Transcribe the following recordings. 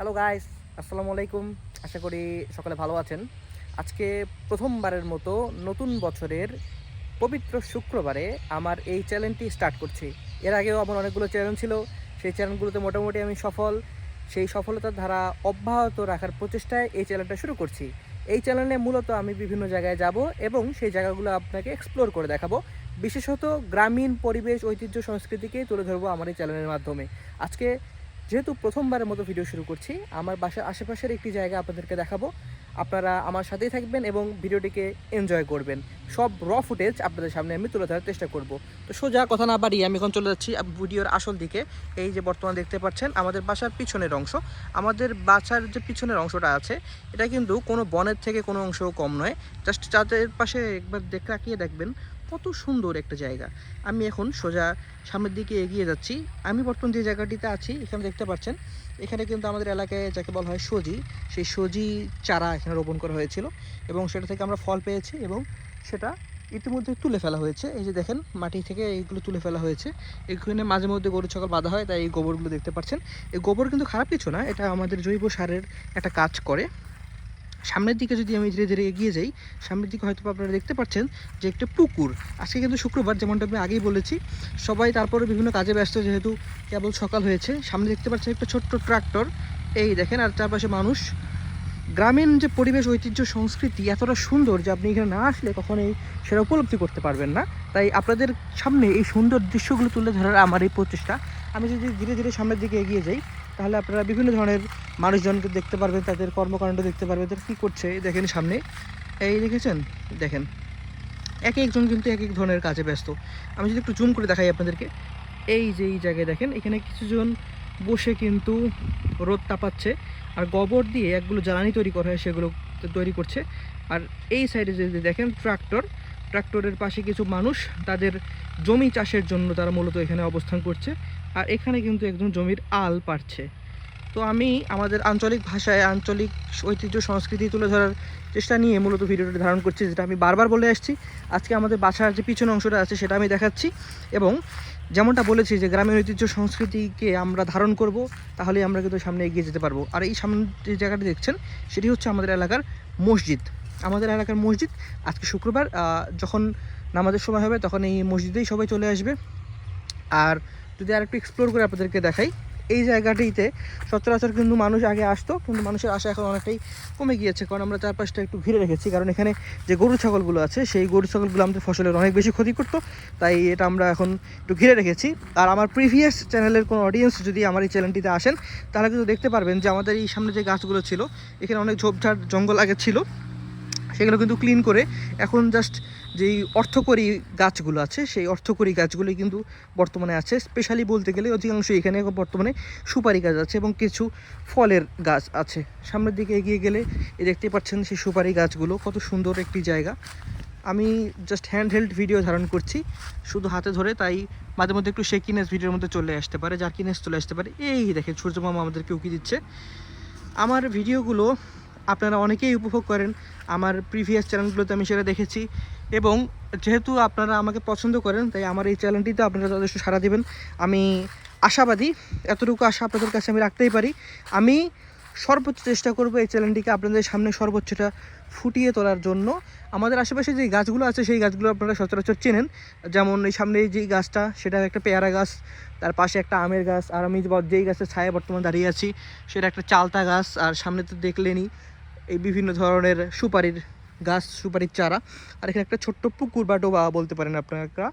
Hello guys, আসসালামু আলাইকুম। আশা করি সকলে ভালো আছেন। আজকে প্রথমবারের মতো নতুন বছরের পবিত্র শুক্রবারে আমার এই চ্যানেলটি স্টার্ট করছি। এর আগেও আমার অনেকগুলো চ্যানেল ছিল, সেই চ্যানেলগুলোতে মোটামুটি আমি সফল। সেই সফলতার ধারা অব্যাহত রাখার প্রচেষ্টায় এই চ্যানেলটা শুরু করছি। এই চ্যানেলে মূলত আমি বিভিন্ন জায়গায় যাব এবং সেই জায়গাগুলো আপনাকে এক্সপ্লোর করে দেখাবো। বিশেষত গ্রামীণ পরিবেশ, ঐতিহ্য, সংস্কৃতিকেই তুলে ধরবো আমার এই চ্যানেলের মাধ্যমে। আজকে যেহেতু প্রথমবারের মতো ভিডিও শুরু করছি, আমার বাসার আশেপাশের একটি জায়গা আপনাদেরকে দেখাবো। আপনারা আমার সাথেই থাকবেন এবং ভিডিওটিকে এনজয় করবেন। সব ফুটেজ আপনাদের সামনে আমি তুলে ধরার চেষ্টা করব। তো সোজা কথা না বাড়িয়ে আমি এখন চলে যাচ্ছি ভিডিওর আসল দিকে। এই যে বর্তমান দেখতে পাচ্ছেন আমাদের বাসার পিছনের অংশ। আমাদের বাসার যে পিছনের অংশটা আছে, এটা কিন্তু কোনো বনের থেকে কোনো অংশও কম নয়। জাস্ট চাঁদের পাশে একবার তাকিয়ে দেখবেন কত সুন্দর একটা জায়গা। আমি এখন সোজা সামনের দিকে এগিয়ে যাচ্ছি। আমি বর্তমান যে জায়গাটিতে আছি, এখানে দেখতে পাচ্ছেন, এখানে কিন্তু আমাদের এলাকায় যাকে বলা হয় সজি, সেই সজি চারা এখানে রোপণ করা হয়েছিল এবং সেটা থেকে আমরা ফল পেয়েছি এবং সেটা ইতিমধ্যে তুলে ফেলা হয়েছে। এই যে দেখেন, মাটি থেকে এইগুলো তুলে ফেলা হয়েছে। এখানে মাঝে মধ্যে গরু ছাগল বাঁধা হয়, তাই এই গোবরগুলো দেখতে পাচ্ছেন। এই গোবর কিন্তু খারাপ কিছু না, এটা আমাদের জৈব সারের একটা কাজ করে। সামনের দিকে যদি আমি ধীরে ধীরে এগিয়ে যাই, সামনের দিকে হয়তো আপনারা দেখতে পাচ্ছেন যে একটা পুকুর। আজকে কিন্তু শুক্রবার, যেমনটা আমি আগেই বলেছি। সবাই তারপরে বিভিন্ন কাজে ব্যস্ত, যেহেতু কেবল সকাল হয়েছে। সামনে দেখতে পাচ্ছেন একটা ছোট্ট ট্রাক্টর, এই দেখেন, আর চারপাশে মানুষ। গ্রামীণ যে পরিবেশ, ঐতিহ্য, সংস্কৃতি এতটা সুন্দর যে আপনি এখানে না আসলে কখনোই সেটা উপলব্ধি করতে পারবেন না। তাই আপনাদের সামনে এই সুন্দর দৃশ্যগুলো তুলে ধরার আমার এই প্রচেষ্টা। আমি যদি ধীরে ধীরে সামনের দিকে এগিয়ে যাই, তাহলে আপনারা বিভিন্ন ধরনের মানুষজনকে দেখতে পারবেন, তাদের কর্মকাণ্ড দেখতে পারবেন, তারা কী করছে। দেখেন সামনে, এই দেখেছেন, দেখেন এক একজন কিন্তু এক এক ধরনের কাজে ব্যস্ত। আমি যদি একটু জুম করে দেখাই আপনাদেরকে, এই যে এই জায়গায় দেখেন, এখানে কিছুজন বসে কিন্তু রোদ তাপাচ্ছে আর গোবর দিয়ে একগুলো জ্বালানি তৈরি করা হয়, সেগুলো তৈরি করছে। আর এই সাইডে যদি দেখেন ট্রাক্টরের পাশে কিছু মানুষ তাদের জমি চাষের জন্য তারা মূলত এখানে অবস্থান করছে। আর এখানে কিন্তু একজন জমির আল পাড়ছে। তো আমি আমাদের আঞ্চলিক ভাষায় আঞ্চলিক ঐতিহ্য সংস্কৃতি তুলে ধরার চেষ্টা নিয়ে মূলত ভিডিওটি ধারণ করছি, যেটা আমি বারবার বলে আসছি। আজকে আমাদের বাসার যে পিছনের অংশটা আছে সেটা আমি দেখাচ্ছি এবং যেমনটা বলেছি যে গ্রামের ঐতিহ্য সংস্কৃতিকে আমরা ধারণ করব, তাহলেই আমরা কিন্তু সামনে এগিয়ে যেতে পারবো। আর এই সামনে যে জায়গাটি দেখছেন, সেটি হচ্ছে আমাদের এলাকার মসজিদ। আমাদের এলাকার মসজিদ আজকে শুক্রবার যখন নামাজের সময় হবে তখন এই মসজিদেই সবাই চলে আসবে। আর যদি আর একটু এক্সপ্লোর করে আপনাদেরকে দেখাই, এই জায়গাটিতে সচরাচর কিন্তু মানুষ আগে আসতো, কিন্তু মানুষের আশা এখন অনেকটাই কমে গিয়েছে, কারণ আমরা চারপাশটা একটু ঘিরে রেখেছি। কারণ এখানে যে গরু ছাগলগুলো আছে, সেই গরু ছাগলগুলো আমাদের ফসলের অনেক বেশি ক্ষতি করতো, তাই এটা আমরা এখন একটু ঘিরে রেখেছি। আর আমার প্রিভিয়াস চ্যানেলের কোনো অডিয়েন্স যদি আমার এই চ্যানেলটিতে আসেন, তাহলে কিন্তু দেখতে পারবেন যে আমাদের এই সামনে যে গাছগুলো ছিল, এখানে অনেক ঝোপঝাড় জঙ্গল আগে ছিল, সেগুলো কিন্তু ক্লিন করে এখন জাস্ট যেই অর্থকরী গাছগুলো আছে, সেই অর্থকরী গাছগুলোই কিন্তু বর্তমানে আছে। স্পেশালি বলতে গেলে অধিকাংশ এখানে বর্তমানে সুপারি গাছ আছে এবং কিছু ফলের গাছ আছে। সামনের দিকে এগিয়ে গেলে এই দেখতেই পাচ্ছেন সেই সুপারি গাছগুলো, কত সুন্দর একটি জায়গা। আমি জাস্ট হ্যান্ড হেল্ড ভিডিও ধারণ করছি, শুধু হাতে ধরে, তাই মাঝে মধ্যে একটু শেকিনেস ভিডিওর মধ্যে চলে আসতে পারে, জার্কিনেস চলে আসতে পারে। এই দেখেন সূর্যমামা আমাদেরকে উকি দিচ্ছে। আমার ভিডিওগুলো আপনারা অনেকেই উপভোগ করেন, আমার প্রিভিয়াস চ্যানেলগুলোতে আমি সেটা দেখেছি। এবং যেহেতু আপনারা আমাকে পছন্দ করেন, তাই আমার এই চ্যানেলটিতে আপনারা যথেষ্ট সাড়া দেবেন। আমি আশাবাদী, এতটুকু আশা আপনাদের কাছে আমি রাখতেই পারি। আমি সর্বোচ্চ চেষ্টা করব এই চ্যানেলটিকে আপনাদের সামনে সর্বোচ্চটা ফুটিয়ে তোলার জন্য। আমাদের আশেপাশে যে গাছগুলো আছে, সেই গাছগুলো আপনারা সচরাচর চেনেন। যেমন এই সামনে যেই গাছটা, সেটা একটা পেয়ারা গাছ, তার পাশে একটা আমের গাছ, আর আমি যেই গাছের ছায়ায় বর্তমানে দাঁড়িয়ে আছি সেটা একটা চালতা গাছ। আর সামনে তো দেখলেনই এই বিভিন্ন ধরনের সুপারির গাছ, সুপারির চারা। আর এখানে একটা ছোট্ট পুকুর বা ডোবা বলতে পারেন আপনারা।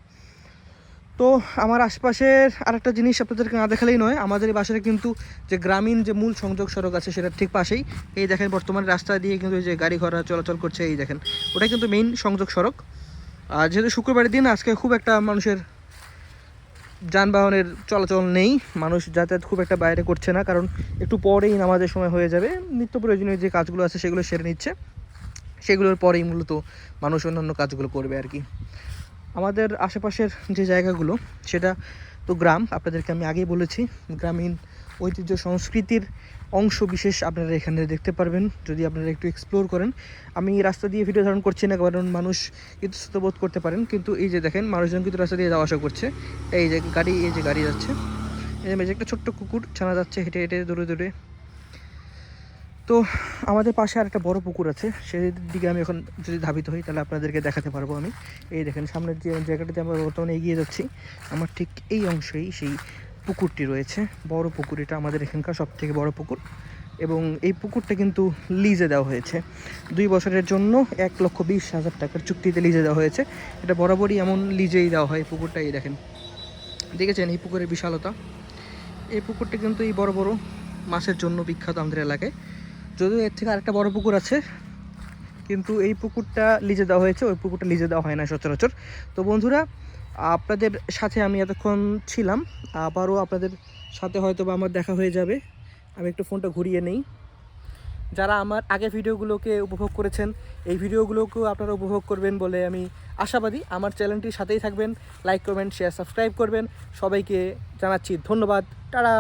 তো আমার আশপাশের আরেকটা জিনিস আপনাদেরকে না দেখালেই নয়, আমাদের এই বাসায় কিন্তু যে গ্রামীণ যে মূল সংযোগ সড়ক আছে, সেটার ঠিক পাশেই এই দেখেন বর্তমানে রাস্তা দিয়ে কিন্তু যে গাড়ি ঘোড়া চলাচল করছে, এই দেখেন ওটা কিন্তু মেইন সংযোগ সড়ক। আর যেহেতু শুক্রবারের দিন, আজকে খুব একটা মানুষের যানবাহনের চলাচল নেই, মানুষ যাতায়াত খুব একটা বাইরে করছে না, কারণ একটু পরেই নামাজের সময় হয়ে যাবে। নিত্য প্রয়োজনীয় যে কাজগুলো আছে সেগুলো সেরে নিচ্ছে, সেগুলোর পরেই মূলত মানুষ অন্যান্য কাজগুলো করবে আর কি। আমাদের আশেপাশের যে জায়গাগুলো, সেটা তো গ্রাম, আপনাদেরকে আমি আগেই বলেছি। গ্রামীণ ঐতিহ্য সংস্কৃতির অংশ বিশেষ আপনারা এখানে দেখতে পারবেন যদি আপনারা একটু এক্সপ্লোর করেন। আমি রাস্তা দিয়ে ভিডিও ধারণ করছি না, কারণ মানুষ ইতস্তত বোধ করতে পারেন, কিন্তু এই যে দেখেন মানুষজন কিন্তু রাস্তা দিয়ে যাওয়া আসা করছে। এই যে গাড়ি যাচ্ছে, এই যে একটা ছোট্ট কুকুর ছানা যাচ্ছে হেঁটে হেঁটে দূরে দূরে। তো আমাদের পাশে আর একটা বড় পুকুর আছে, সেদিকে আমি এখন যদি ধাবিত হই তাহলে আপনাদেরকে দেখাতে পারবো আমি। এই দেখেন সামনের যে জায়গাটাতে আমরা বর্তমানে এগিয়ে যাচ্ছি, আমার ঠিক এই অংশেই সেই পুকুরটি রয়েছে। বড় পুকুর, এটা আমাদের এখানকার সবথেকে বড় পুকুর, এবং এই পুকুরটা কিন্তু লিজে দেওয়া হয়েছে 2 বছরের জন্য 1,20,000 টাকার চুক্তিতে লিজে দেওয়া হয়েছে। এটা বরাবরই এমন লিজেই দেওয়া হয় পুকুরটা। এই দেখেন, দেখেছেন এই পুকুরের বিশালতা। এই পুকুরটা কিন্তু এই বড় বড় মাছের জন্য বিখ্যাত আমাদের এলাকায়। যদিও এর থেকে আরেকটা বড় পুকুর আছে, কিন্তু এই পুকুরটা লিজে দেওয়া হয়েছে, ওই পুকুরটা লিজে দেওয়া হয় না সচরাচর। তো বন্ধুরা, আপনাদের সাথে আমি এতক্ষণ ছিলাম, আবারও আপনাদের সাথে হয়তো বা আমার দেখা হয়ে যাবে। আমি একটু ফোনটা ঘুরিয়ে নেই। যারা আমার আগে ভিডিওগুলোকে উপভোগ করেছেন, এই ভিডিওগুলোকেও আপনারা উপভোগ করবেন বলে আমি আশাবাদী। আমার চ্যানেলটির সাথেই থাকবেন, লাইক করবেন, শেয়ার, সাবস্ক্রাইব করবেন। সবাইকে জানাচ্ছি ধন্যবাদ। টাটা।